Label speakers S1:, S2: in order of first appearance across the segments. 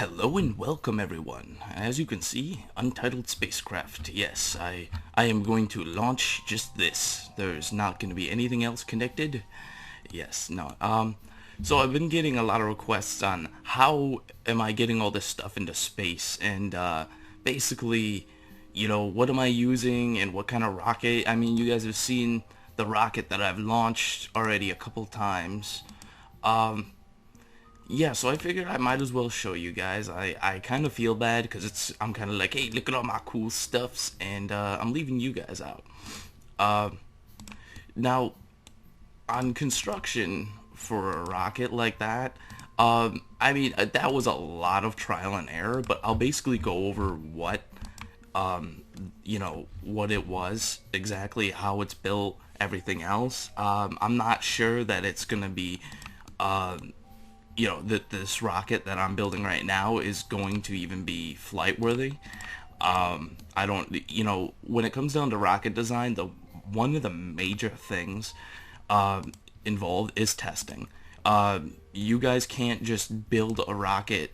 S1: Hello and welcome everyone. As you can see, untitled spacecraft. Yes, I am going to launch just this. There's not going to be anything else connected. Yes, no. So I've been getting a lot of requests on how am I getting all this stuff into space and basically, what am I using and what kind of rocket? I mean, you guys have seen the rocket that I've launched already a couple times. Yeah, so I figured I might as well show you guys. I kind of feel bad because I'm kind of like, hey, look at all my cool stuffs, and I'm leaving you guys out. Now, on construction for a rocket like that, I mean, that was a lot of trial and error, but I'll basically go over what it was exactly, how it's built, everything else. I'm not sure that it's gonna be that this rocket that I'm building right now is going to even be flight worthy. I don't, when it comes down to rocket design, the one of the major things involved is testing. You guys can't just build a rocket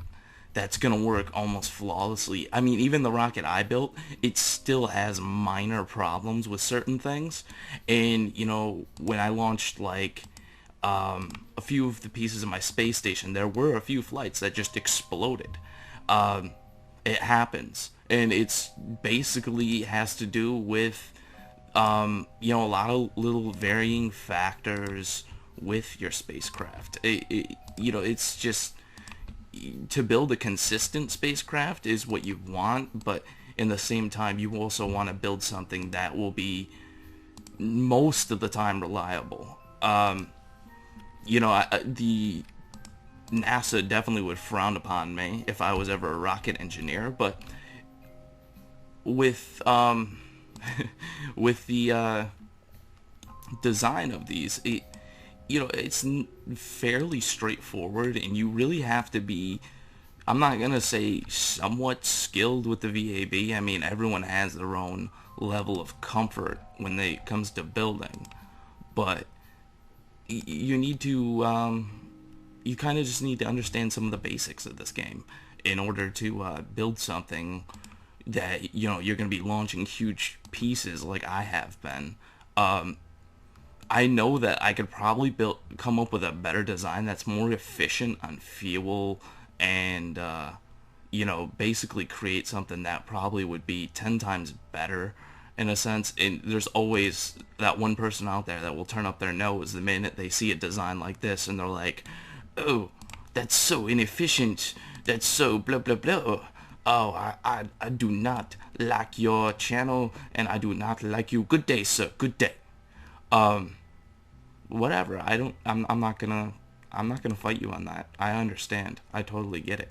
S1: that's gonna work almost flawlessly. I mean, even the rocket I built, it still has minor problems with certain things. And when I launched a few of the pieces of my space station, there were a few flights that just exploded. It happens, and it's basically has to do with a lot of little varying factors with your spacecraft. It's just to build a consistent spacecraft is what you want, but in the same time, you also want to build something that will be most of the time reliable. The NASA definitely would frown upon me if I was ever a rocket engineer, but with with the design of these, it's fairly straightforward, and you really have to be, I'm not gonna say somewhat skilled with the VAB. I mean, everyone has their own level of comfort when it comes to building, but you need to you kind of just need to understand some of the basics of this game in order to build something that you're going to be launching huge pieces like I have been. I know that I could probably come up with a better design that's more efficient on fuel and basically create something that probably would be 10 times better in a sense. And there's always that one person out there that will turn up their nose the minute they see a design like this, and they're like, oh, that's so inefficient, that's so blah blah blah. Oh, I do not like your channel, and I do not like you. Good day, sir, good day. Whatever, I'm not gonna fight you on that. I understand, I totally get it.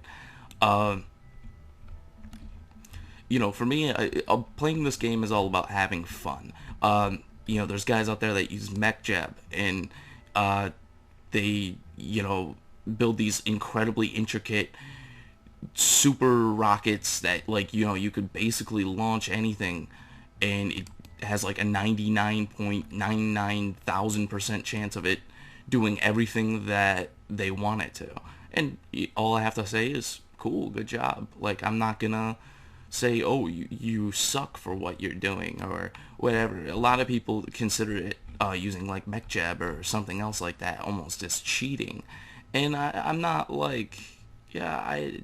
S1: For me, playing this game is all about having fun. There's guys out there that use MechJeb, and they, build these incredibly intricate super rockets that, you could basically launch anything, and it has like a 99.99% chance of it doing everything that they want it to. And all I have to say is, cool, good job. Like, I'm not gonna say, oh, you suck for what you're doing or whatever. A lot of people consider it using like MechJab or something else like that almost as cheating, and I'm not like, in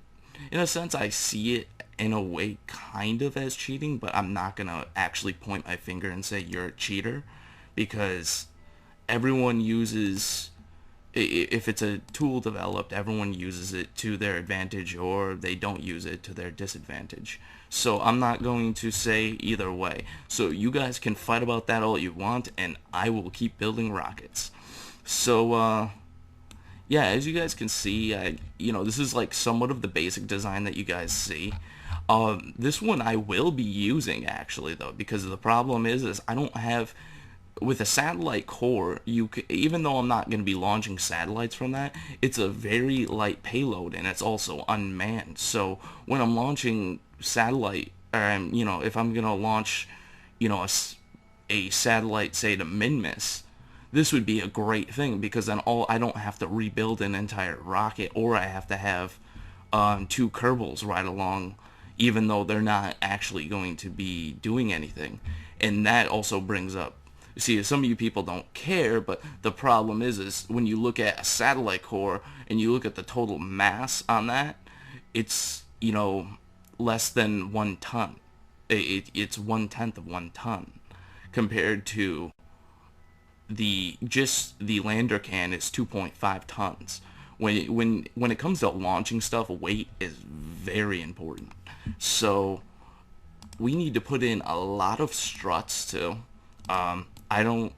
S1: a sense I see it in a way kind of as cheating, but I'm not gonna actually point my finger and say you're a cheater, because everyone uses, if it's a tool developed, everyone uses it to their advantage, or they don't use it to their disadvantage. So I'm not going to say either way. So you guys can fight about that all you want, and I will keep building rockets. So, yeah, as you guys can see, this is like somewhat of the basic design that you guys see. This one I will be using, actually, though, because the problem is I don't have, with a satellite core, even though I'm not going to be launching satellites from that, it's a very light payload, and it's also unmanned. So when I'm launching satellite, if I'm going to launch, a satellite, say, to Minmus, this would be a great thing, because then I don't have to rebuild an entire rocket, or I have to have two Kerbals right along, even though they're not actually going to be doing anything. And that also brings up, see, some of you people don't care, but the problem is when you look at a satellite core and you look at the total mass on that, it's, less than 1 ton. It's 1/10 of 1 ton compared to the lander can is 2.5 tons. When it comes to launching stuff, weight is very important. So we need to put in a lot of struts too. I don't.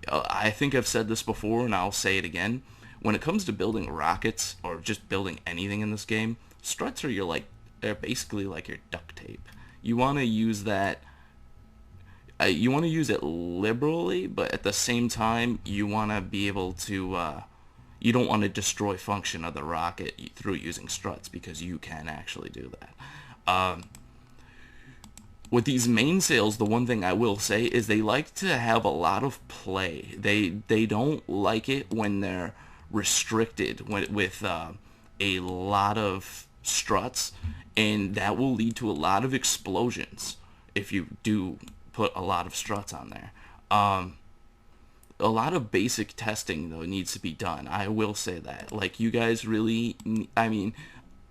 S1: I think I've said this before, and I'll say it again. When it comes to building rockets or just building anything in this game, struts they're basically like your duct tape. You want to use that. You want to use it liberally, but at the same time, you want to be able to. You don't want to destroy function of the rocket through using struts, because you can actually do that. With these mainsails, the one thing I will say is they like to have a lot of play. They don't like it when they're restricted with a lot of struts, and that will lead to a lot of explosions if you do put a lot of struts on there. A lot of basic testing, though, needs to be done. I will say that. Like, you guys really, I mean,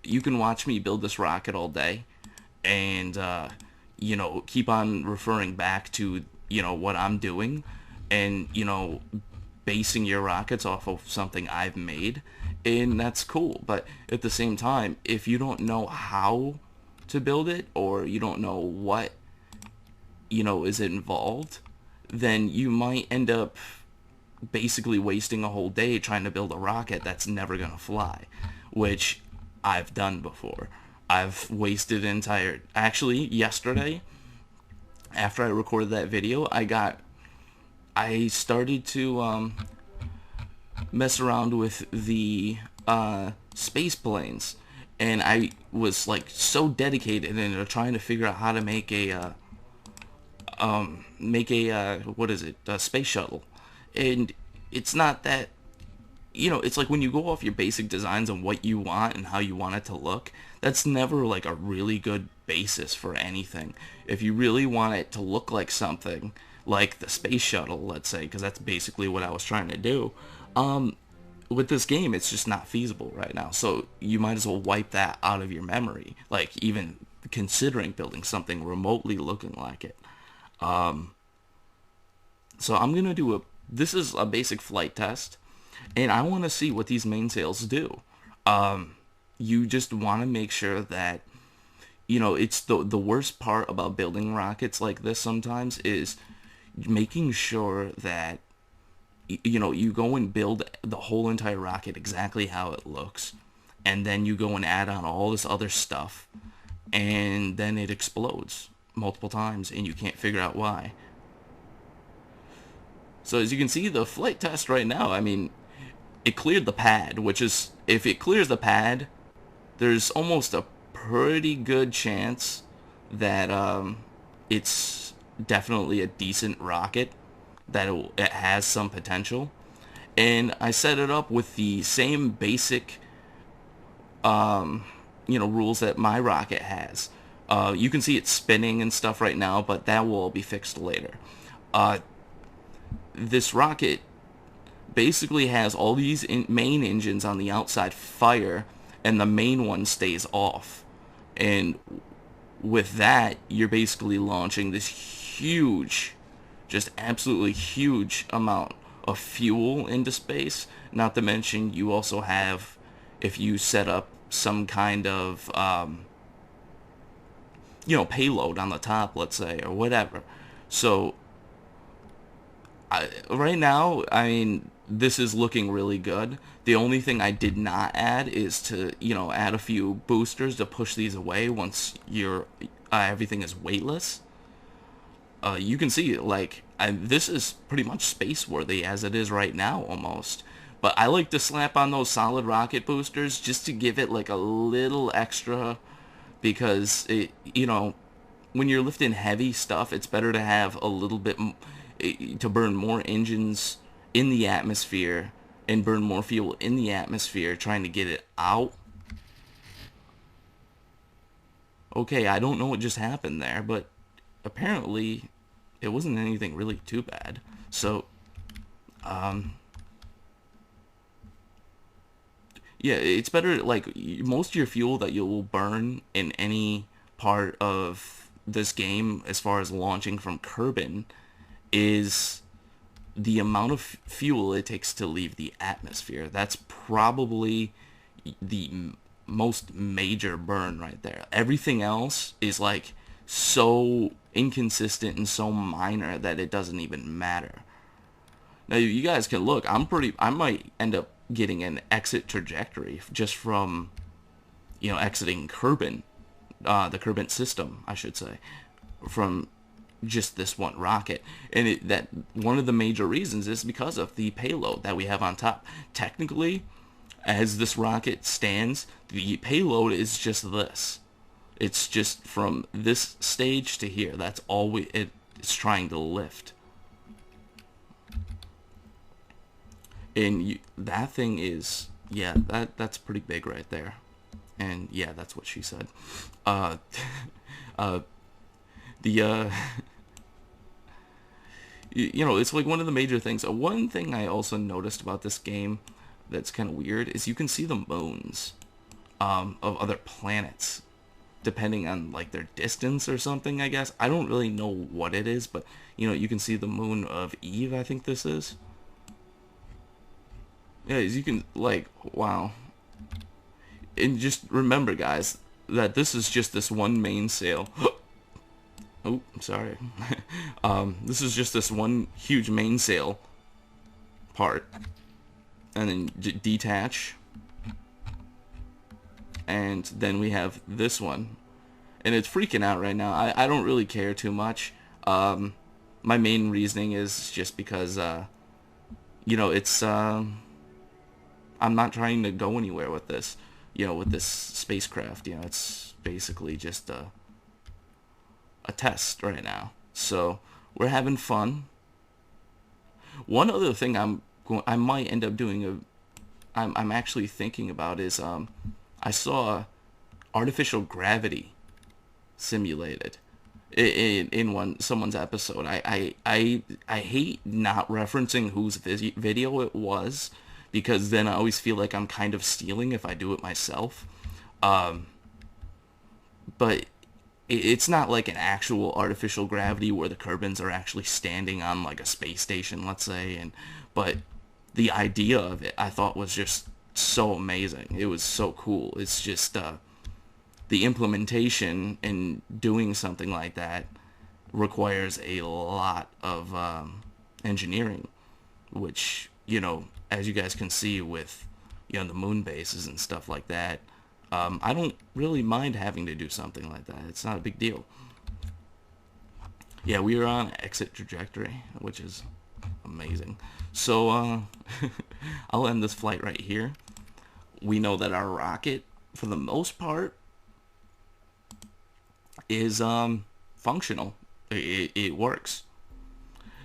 S1: you can watch me build this rocket all day and, keep on referring back to, what I'm doing and, basing your rockets off of something I've made. And that's cool. But at the same time, if you don't know how to build it, or you don't know what, is involved, then you might end up basically wasting a whole day trying to build a rocket that's never going to fly, which I've done before. I've wasted actually yesterday, after I recorded that video, I started to mess around with the space planes, and I was like so dedicated into trying to figure out how to make a a space shuttle. And it's not that, it's like when you go off your basic designs and what you want and how you want it to look, that's never like a really good basis for anything. If you really want it to look like something like the space shuttle, let's say, because that's basically what I was trying to do, with this game, it's just not feasible right now. So you might as well wipe that out of your memory, like even considering building something remotely looking like it. So I'm going to this is a basic flight test, and I want to see what these mainsails do. You just want to make sure that, it's the worst part about building rockets like this sometimes is making sure that, you go and build the whole entire rocket exactly how it looks, and then you go and add on all this other stuff, and then it explodes multiple times, and you can't figure out why. So as you can see, the flight test right now, I mean, it cleared the pad, which is, if it clears the pad, there's almost a pretty good chance that it's definitely a decent rocket, that it has some potential. And I set it up with the same basic, rules that my rocket has. You can see it spinning and stuff right now, but that will all be fixed later. This rocket basically has all these main engines on the outside fire, and the main one stays off. And with that, you're basically launching this huge, just absolutely huge amount of fuel into space. Not to mention, you also have, if you set up some kind of, payload on the top, let's say, or whatever. So right now, I mean, this is looking really good. The only thing I did not add is to, add a few boosters to push these away once everything is weightless. You can see, like, this is pretty much space-worthy as it is right now, almost. But I like to slap on those solid rocket boosters just to give it, like, a little extra, because, when you're lifting heavy stuff, it's better to have a little bit to burn more engines in the atmosphere and burn more fuel in the atmosphere trying to get it out Okay, I don't know what just happened there, but apparently it wasn't anything really too bad. So, yeah, it's better, like, most of your fuel that you will burn in any part of this game as far as launching from Kerbin is the amount of fuel it takes to leave the atmosphere. That's probably the most major burn right there. Everything else is like so inconsistent and so minor that it doesn't even matter. Now you guys can look. I might end up getting an exit trajectory just from exiting Kerbin, the Kerbin system, I should say, from just this one rocket. And that one of the major reasons is because of the payload that we have on top. Technically, as this rocket stands, the payload is just this. It's just from this stage to here. That's all it's trying to lift. And that thing is, yeah, that's pretty big right there. And yeah, that's what she said. Uh, uh, the it's like one of the major things. One thing I also noticed about this game that's kind of weird is you can see the moons of other planets depending on like their distance or something, I guess. I don't really know what it is, but you can see the moon of Eve, I think this is. Yeah, as you can, like, wow. And just remember, guys, that this is just this one mainsail. Oh, I'm sorry. This is just this one huge mainsail part. And then detach. And then we have this one. And it's freaking out right now. I don't really care too much. My main reasoning is just because, it's... I'm not trying to go anywhere with this, with this spacecraft. It's basically just a test right now. So we're having fun. One other thing I might end up doing I'm actually thinking about is I saw artificial gravity simulated in someone's episode. I hate not referencing whose video it was, because then I always feel like I'm kind of stealing if I do it myself. But it's not like an actual artificial gravity where the Kerbins are actually standing on like a space station, let's say, but the idea of it I thought was just so amazing. It was so cool. It's just the implementation and doing something like that requires a lot of engineering, which, as you guys can see with, the moon bases and stuff like that, I don't really mind having to do something like that. It's not a big deal. Yeah, we are on exit trajectory, which is amazing. So, I'll end this flight right here. We know that our rocket, for the most part, is functional. It works.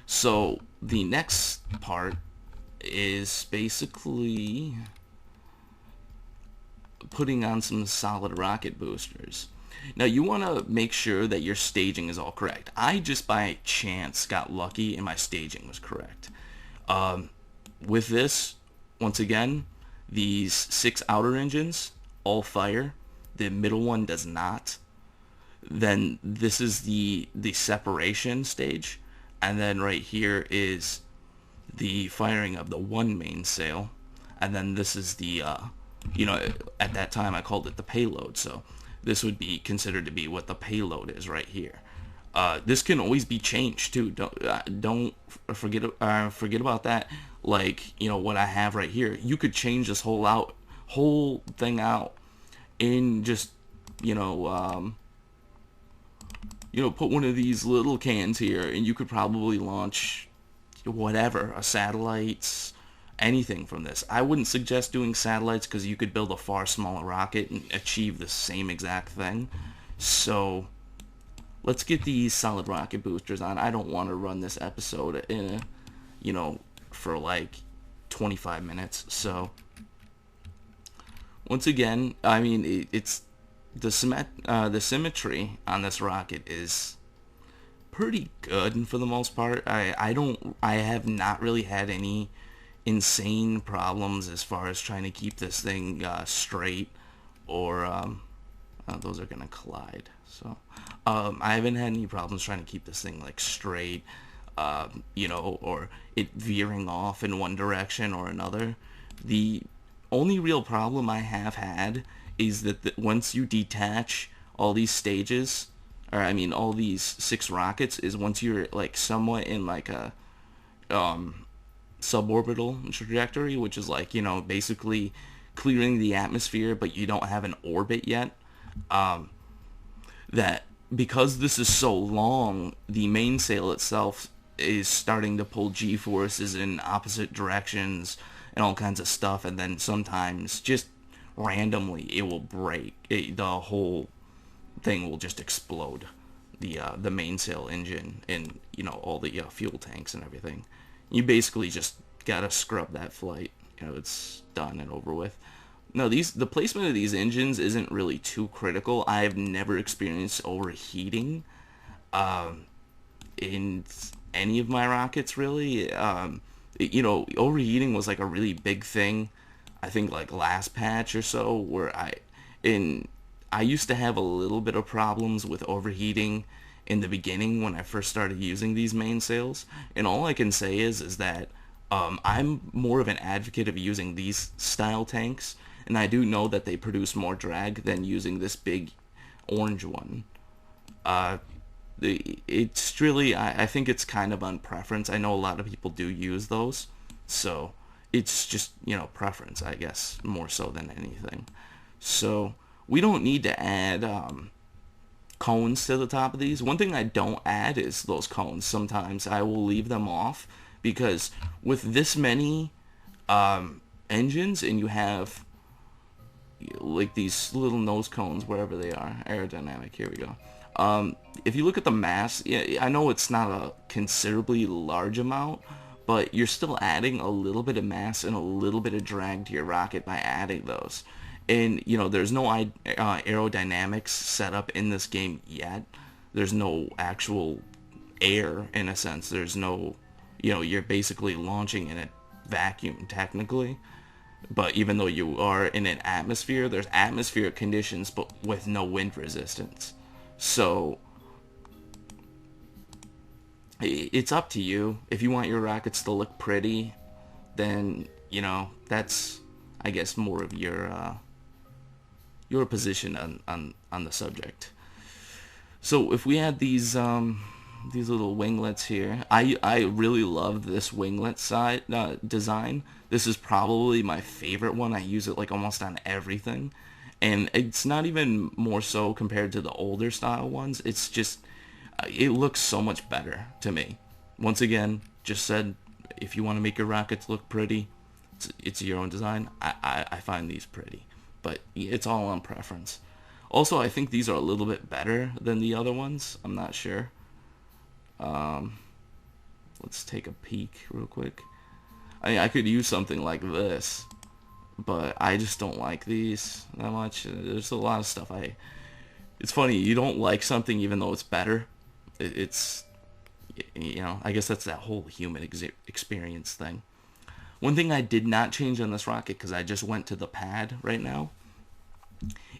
S1: So, the next part is basically putting on some solid rocket boosters. Now you want to make sure that your staging is all correct. I just by chance got lucky and my staging was correct. With this, once again, these 6 outer engines all fire. The middle one does not. Then this is the separation stage, and then right here is the firing of the one mainsail, and then this is the at that time I called it the payload, so this would be considered to be what the payload is right here. This can always be changed too. Don't forget about that. Like, what I have right here, you could change this whole thing out in just put one of these little cans here, and you could probably launch whatever, a satellites, anything from this. I wouldn't suggest doing satellites because you could build a far smaller rocket and achieve the same exact thing. So let's get these solid rocket boosters on. I don't want to run this episode for like 25 minutes. So once again, I mean, it's the symmetry on this rocket is pretty good for the most part. I have not really had any insane problems as far as trying to keep this thing straight, or those are gonna collide. So I haven't had any problems trying to keep this thing like straight, or it veering off in one direction or another. The only real problem I have had is that once you detach all these stages, or I mean all these 6 rockets, is once you're like somewhat in like a suborbital trajectory, which is like, basically clearing the atmosphere, but you don't have an orbit yet. That because this is so long, the mainsail itself is starting to pull G-forces in opposite directions and all kinds of stuff, and then sometimes just randomly it will break. The whole thing will just explode. The mainsail engine and all the fuel tanks and everything. You basically just gotta scrub that flight. It's done and over with. No, the placement of these engines isn't really too critical. I have never experienced overheating in any of my rockets, really. Overheating was like a really big thing, I think, like last patch or so, where I used to have a little bit of problems with overheating in the beginning when I first started using these mainsails. And all I can say is that I'm more of an advocate of using these style tanks, and I do know that they produce more drag than using this big orange one. It's really, I think it's kind of on preference. I know a lot of people do use those, so it's just, preference, I guess, more so than anything. So we don't need to add cones to the top of these. One thing I don't add is those cones. Sometimes I will leave them off, because with this many engines, and you have like these little nose cones wherever they are, aerodynamic, here we go. If you look at the mass, I know it's not a considerably large amount, but you're still adding a little bit of mass and a little bit of drag to your rocket by adding those. And, there's no aerodynamics set up in this game yet. There's no actual air, in a sense. There's no, you're basically launching in a vacuum, technically. But even though you are in an atmosphere, there's atmospheric conditions, but with no wind resistance. So it's up to you. If you want your rockets to look pretty, then that's, I guess, more of your position on the subject. So if we had these little winglets here, I really love this winglet side design. This is probably my favorite one. I use it like almost on everything. And it's not even more so compared to the older style ones. It's just, it looks so much better to me. Once again, just said, if you want to make your rockets look pretty, it's your own design. I find these pretty. But it's all on preference. Also, I think these are a little bit better than the other ones. I'm not sure. Let's take a peek real quick. I could use something like this, but I just don't like these that much. There's a lot of stuff it's funny, you don't like something even though it's better. It's I guess that's that whole human experience thing. One thing I did not change on this rocket, because I just went to the pad right now,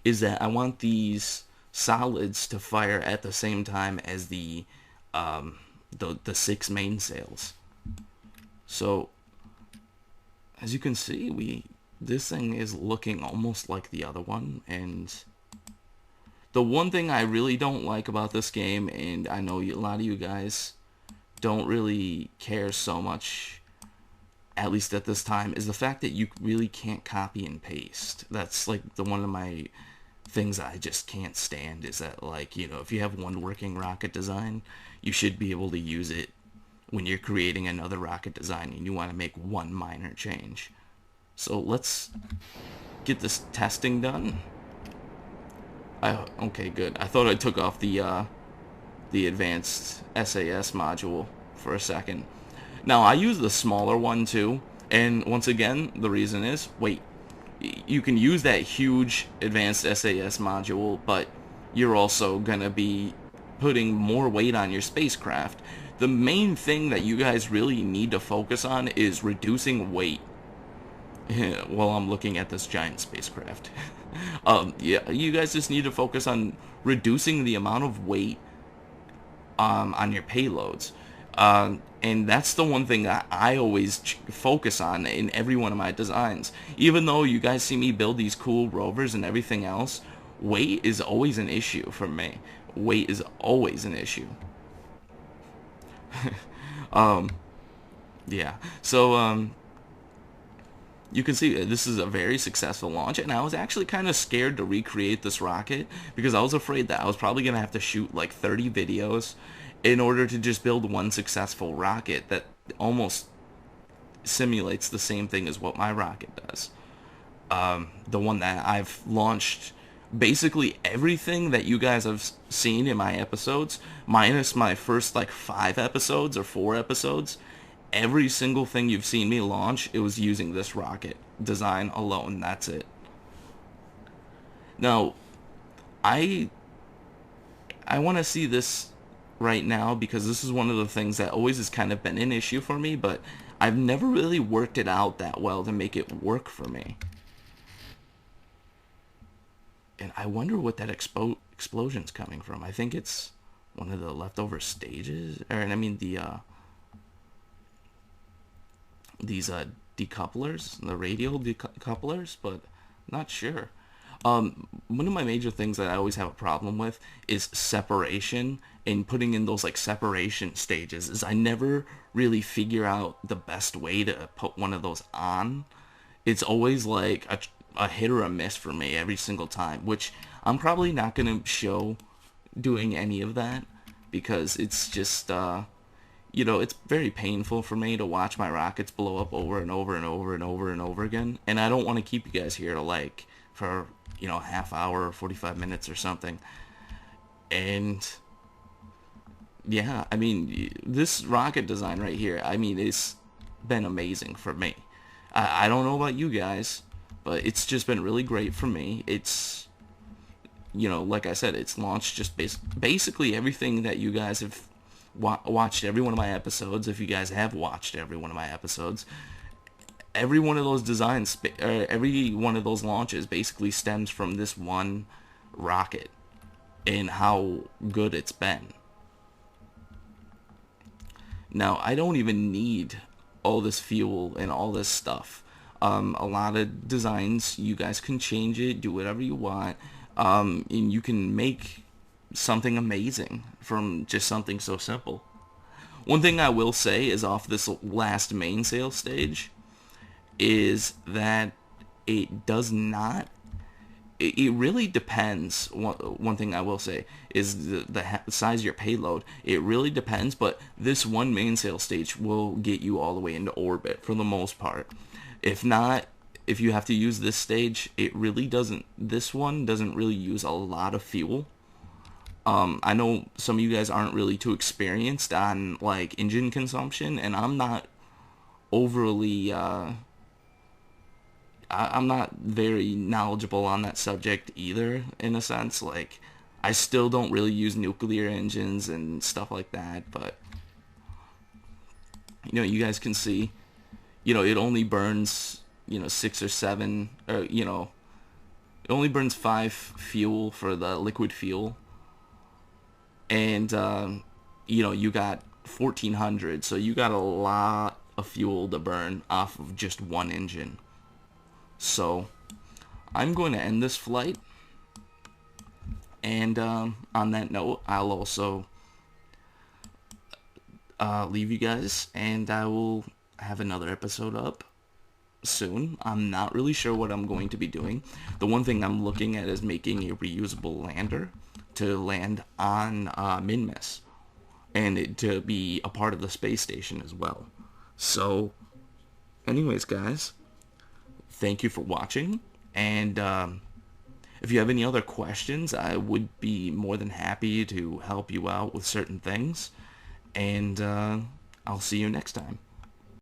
S1: is that I want these solids to fire at the same time as the 6 mainsails. So as you can see, this thing is looking almost like the other one. And the one thing I really don't like about this game, and I know a lot of you guys don't really care so much, at least at this time, is the fact that you really can't copy and paste. That's like one of my things I just can't stand, is that, like, if you have one working rocket design, you should be able to use it when you're creating another rocket design and you want to make one minor change. So let's get this testing done. Okay, good. I thought I took off the advanced SAS module for a second. Now, I use the smaller one too, and once again, the reason is, wait, you can use that huge advanced SAS module, but you're also gonna be putting more weight on your spacecraft. The main thing that you guys really need to focus on is reducing weight. While I'm looking at this giant spacecraft. Yeah, you guys just need to focus on reducing the amount of weight on your payloads. And that's the one thing that I always focus on in every one of my designs. Even though you guys see me build these cool rovers and everything else, weight is always an issue for me. Weight is always an issue. Yeah, so you can see this is a very successful launch, and I was actually kind of scared to recreate this rocket because I was afraid that I was probably going to have to shoot like 30 videos in order to just build one successful rocket that almost simulates the same thing as what my rocket does. The one that I've launched, basically everything that you guys have seen in my episodes, minus my first like 5 episodes or 4 episodes, every single thing you've seen me launch, it was using this rocket design alone. That's it. Now, I want to see this right now because this is one of the things that always has kind of been an issue for me, but I've never really worked it out that well to make it work for me. And I wonder what that explosion's coming from. I think it's one of the leftover stages, or I mean these decouplers, the radial decouplers, but not sure. One of my major things that I always have a problem with is separation, and putting in those like separation stages is I never really figure out the best way to put one of those on. It's always like a hit or a miss for me every single time, which I'm probably not going to show doing any of that because it's just you know, it's very painful for me to watch my rockets blow up over and over and over and over and over again. And I don't want to keep you guys here to like for, you know, half hour or 45 minutes or something. And yeah, I mean, this rocket design right here, I mean, it's been amazing for me. I don't know about you guys, but it's just been really great for me. It's, you know, like I said, it's launched just basically everything that you guys have watched every one of my episodes. If you guys have watched every one of my episodes, every one of those designs, every one of those launches basically stems from this one rocket and how good it's been. Now, I don't even need all this fuel and all this stuff. A lot of designs, you guys can change it, do whatever you want, and you can make something amazing from just something so simple. One thing I will say is off this last mainsail stage is that it does not, it really depends. One thing I will say is the size of your payload. It really depends, but this one mainsail stage will get you all the way into orbit for the most part. If not, if you have to use this stage, it really doesn't, this one doesn't really use a lot of fuel. I know some of you guys aren't really too experienced on like engine consumption, and I'm not overly I'm not very knowledgeable on that subject either, in a sense. Like, I still don't really use nuclear engines and stuff like that, but you know, you guys can see, you know, it only burns, you know, 6 or 7, or you know, it only burns 5 fuel for the liquid fuel. And, you know, you got 1,400, so you got a lot of fuel to burn off of just one engine. So, I'm going to end this flight. And, on that note, I'll also leave you guys, and I will have another episode up soon. I'm not really sure what I'm going to be doing. The one thing I'm looking at is making a reusable lander to land on Minmus, and to be a part of the space station as well. So, anyways, guys, thank you for watching, and if you have any other questions, I would be more than happy to help you out with certain things, and I'll see you next time.